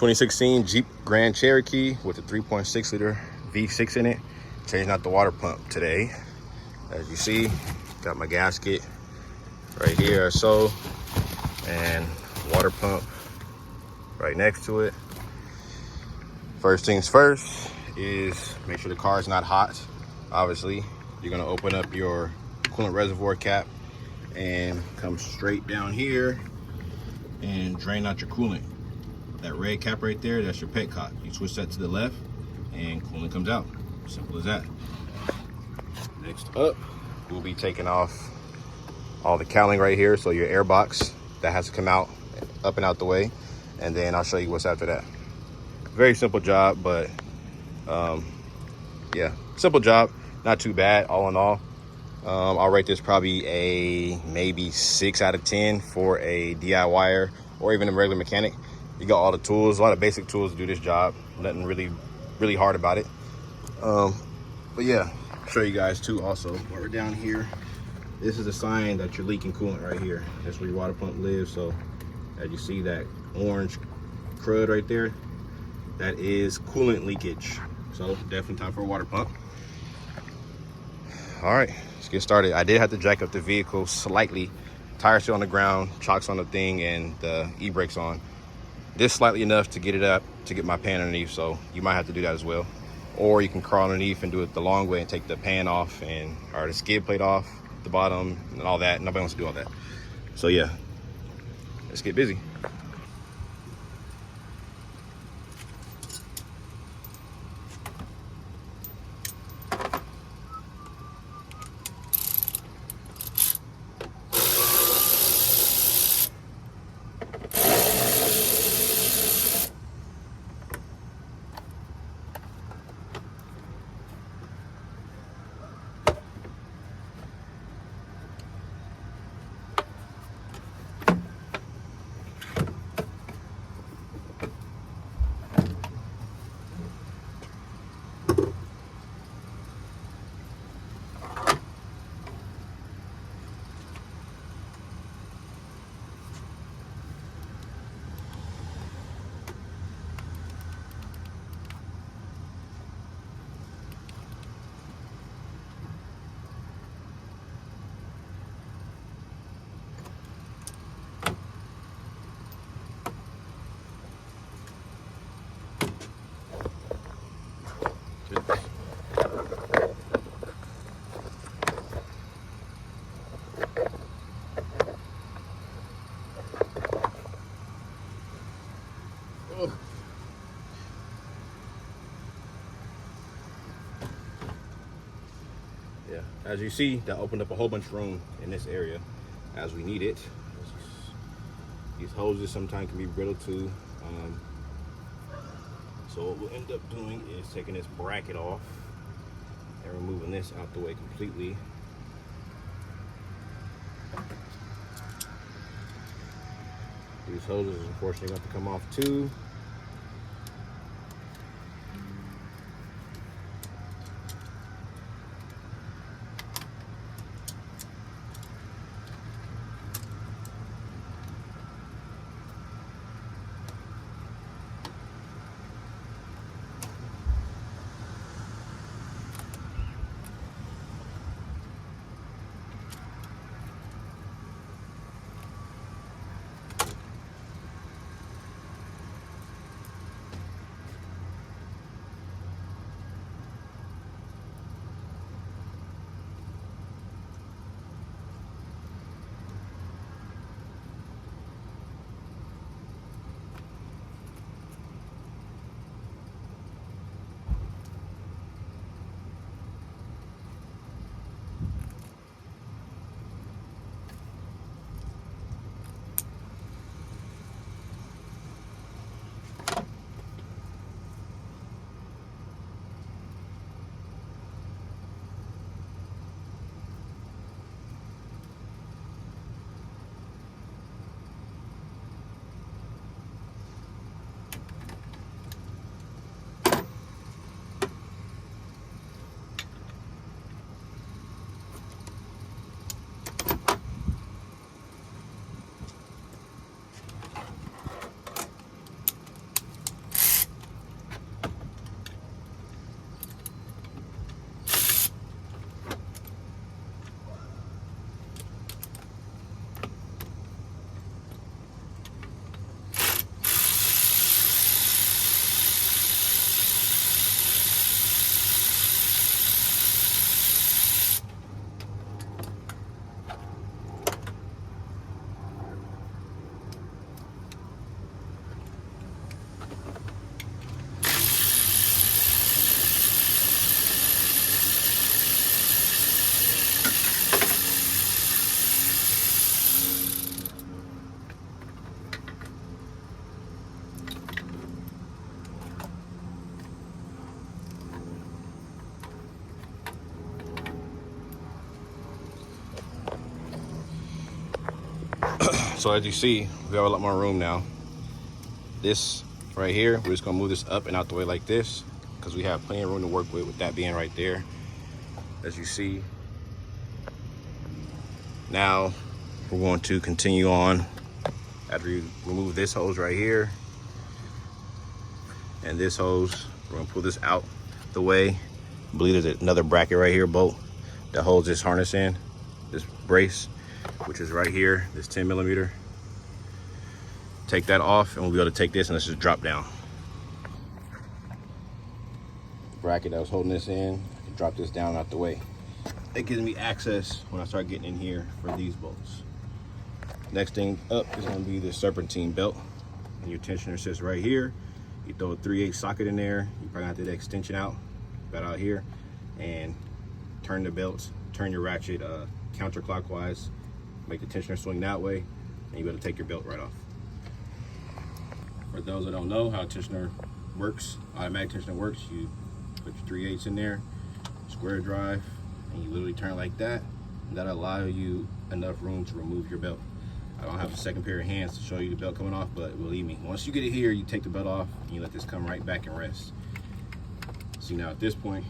2016 Jeep Grand Cherokee with a 3.6 liter V6 in it. Changing out the water pump today. As you see, got my gasket right here or so, and water pump right next to it. First things first is make sure the car is not hot. Obviously, you're gonna open up your coolant reservoir cap and come straight down here and drain out your coolant. That red cap right there, that's your petcock. You switch that to the left and coolant comes out. Simple as that. Next up, we'll be taking off all the cowling right here. So your air box, that has to come out, up and out the way. And then I'll show you what's after that. Very simple job, but yeah, simple job, not too bad all in all. I'll rate this probably a maybe 6 out of 10 for a DIYer or even a regular mechanic. You got all the tools, a lot of basic tools to do this job. Nothing really hard about it. But yeah, I'll show you guys too also. While we're down here, this is a sign that you're leaking coolant right here. That's where your water pump lives. So as you see that orange crud right there, that is coolant leakage. So definitely time for a water pump. All right, let's get started. I did have to jack up the vehicle slightly. Tires still on the ground, chocks on the thing, and the e-brakes on. This slightly enough to get it up, to get my pan underneath, so you might have to do that as well. Or you can crawl underneath and do it the long way and take the pan off or the skid plate off the bottom and all that. Nobody wants to do all that. So yeah, let's get busy. Yeah, as you see, that opened up a whole bunch of room in this area as we need it. These hoses sometimes can be brittle too. So what we'll end up doing is taking this bracket off and removing this out the way completely. These hoses unfortunately have to come off too. So as you see, we have a lot more room now. This right here, we're just gonna move this up and out the way like this because we have plenty of room to work with that being right there. As you see, now we're going to continue on after you remove this hose right here and this hose. We're gonna pull this out the way. I believe there's another bracket right here, bolt, that holds this harness in, this brace, which is right here, this 10 millimeter. Take that off and we'll be able to take this and let's just drop down. Bracket that was holding this in, I can drop this down out the way. It gives me access when I start getting in here for these bolts. Next thing up is gonna be the serpentine belt. And your tensioner sits right here. You throw a 3/8 socket in there. You probably have to get the extension out here and turn the belts, turn your ratchet counterclockwise, make the tensioner swing that way, and you'll be able to take your belt right off. For those that don't know how tensioner works, automatic tensioner works, you put your 3/8 in there, square drive, and you literally turn it like that, and that'll allow you enough room to remove your belt. I don't have a second pair of hands to show you the belt coming off, but believe me, once you get it here, you take the belt off and you let this come right back and rest. See, now at this point,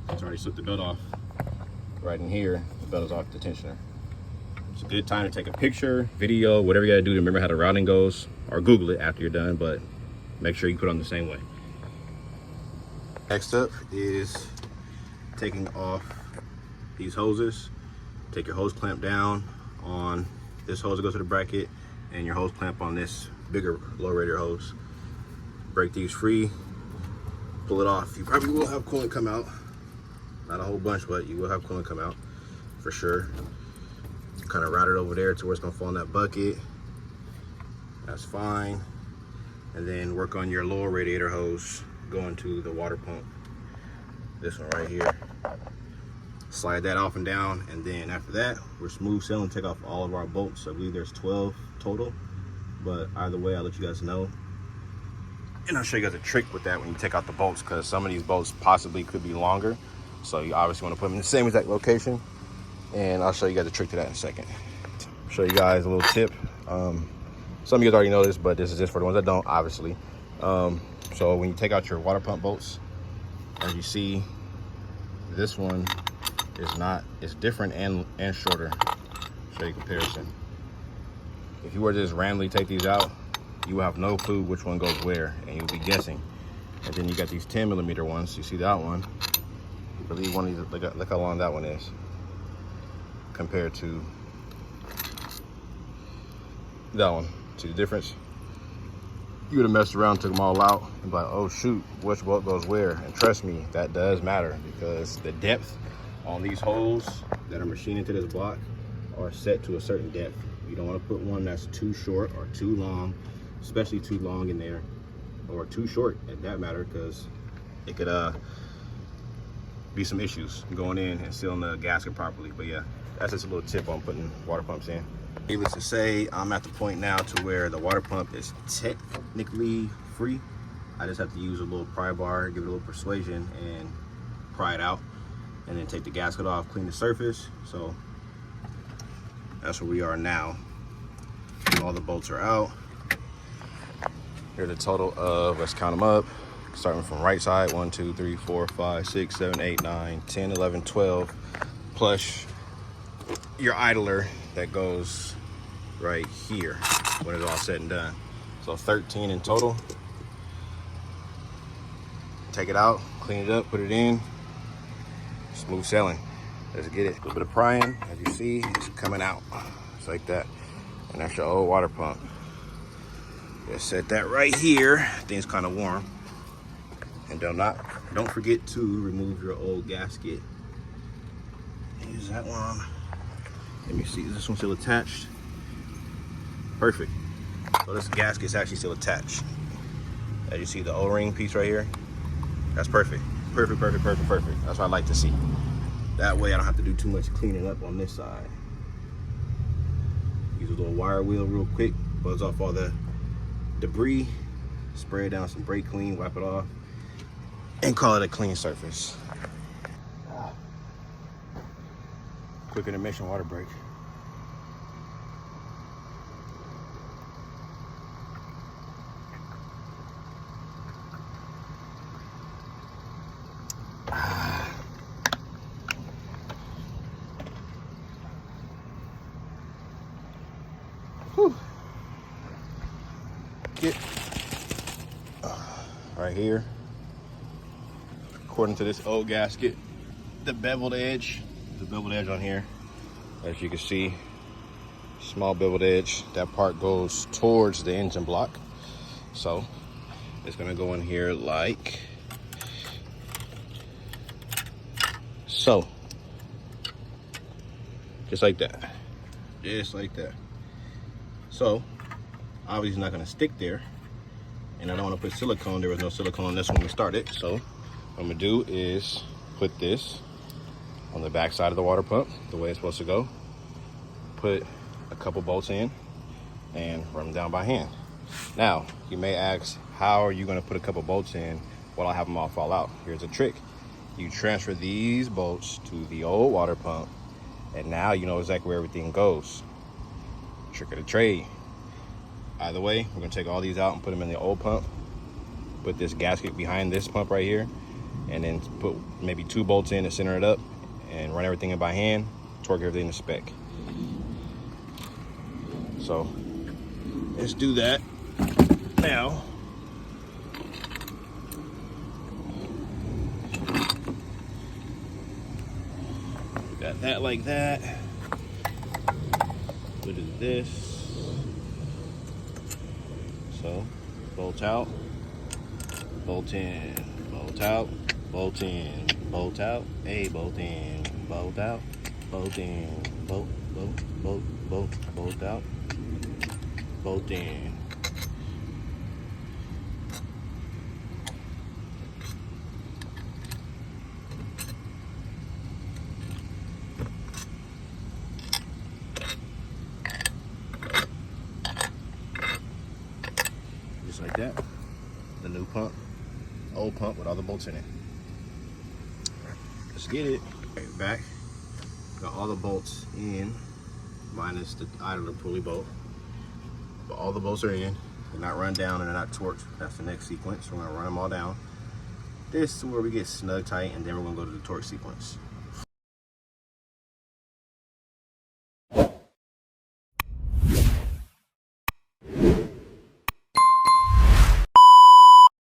it's already slipped the belt off. Right in here, the belt is off the tensioner. It's a good time to take a picture, video, whatever you gotta do to remember how the routing goes, or Google it after you're done, but make sure you put it on the same way. Next up is taking off these hoses. Take your hose clamp down on this hose that goes to the bracket and your hose clamp on this bigger low radiator hose. Break these free, pull it off. You probably will have coolant come out. Not a whole bunch, but you will have coolant come out for sure. Kind of route it over there to where it's gonna fall in that bucket. That's fine. And then work on your lower radiator hose going to the water pump. This one right here. Slide that off and down, and then after that, we're smooth sailing, take off all of our bolts. I believe there's 12 total, but either way, I'll let you guys know. And I'll show you guys a trick with that when you take out the bolts, because some of these bolts possibly could be longer. So you obviously want to put them in the same exact location. And I'll show you guys a trick to that in a second. Show you guys a little tip. Some of you guys already know this, but this is just for the ones that don't, obviously. So when you take out your water pump bolts, as you see, this one it's different and shorter. Show you a comparison. If you were to just randomly take these out, you will have no clue which one goes where, and you'll be guessing. And then you got these 10 millimeter ones. You see that one? I believe one of these, look how long that one is compared to that one. See the difference? You would have messed around, took them all out, and be like, oh shoot, which bolt goes where? And trust me, that does matter, because the depth on these holes that are machined into this block are set to a certain depth. You don't want to put one that's too short or too long, especially too long in there, or too short at that matter, because it could be some issues going in and sealing the gasket properly. But yeah, that's just a little tip on putting water pumps in. Needless to say, I'm at the point now to where the water pump is technically free. I just have to use a little pry bar, give it a little persuasion, and pry it out, and then take the gasket off, clean the surface. So that's where we are now. All the bolts are out. Here's a total of, let's count them up, starting from right side, 1, 2, 3, 4, 5, 6, 7, 8, 9, 10, 11, 12, plus your idler that goes right here when it's all said and done. So 13 in total. Take it out, clean it up, put it in, smooth sailing. Let's get it. A little bit of prying, as you see, it's coming out. Just like that. And that's your old water pump. Just set that right here. Thing's kind of warm. And don't forget to remove your old gasket. Use that one. Let me see, is this one still attached? Perfect. So this gasket's actually still attached. As you see the O-ring piece right here, that's perfect. Perfect, perfect, perfect, perfect. That's what I like to see. That way I don't have to do too much cleaning up on this side. Use a little wire wheel real quick, buzz off all the debris, spray it down some brake clean, wipe it off, and call it a clean surface. Quick intermission water break. gasket right here. According to this old gasket, the beveled edge on here, as you can see, small beveled edge. That part goes towards the engine block. So it's gonna go in here like so. Just like that. Just like that. So obviously it's not gonna stick there. And I don't want to put silicone. There was no silicone on this when we started. So what I'm gonna do is put this on the back side of the water pump, the way it's supposed to go. Put a couple bolts in and run them down by hand. Now, you may ask, how are you gonna put a couple bolts in while I have them all fall out? Here's a trick. You transfer these bolts to the old water pump, and now you know exactly where everything goes. Trick of the trade. Either way, we're gonna take all these out and put them in the old pump. Put this gasket behind this pump right here, and then put maybe 2 bolts in to center it up, and run everything in by hand, torque everything to spec. So let's do that now. Got that like that. What is this? So bolt out, bolt in, bolt out, bolt in, bolt out, hey, bolt in, bolt out, bolt in, bolt, bolt out, bolt in. Just like that. The new pump, old pump with all the bolts in it. Let's get it. Right, back. Got all the bolts in, minus the idler pulley bolt. But all the bolts are in. They're not run down and they're not torqued. That's the next sequence. We're gonna run them all down. This is where we get snug tight, and then we're gonna go to the torque sequence.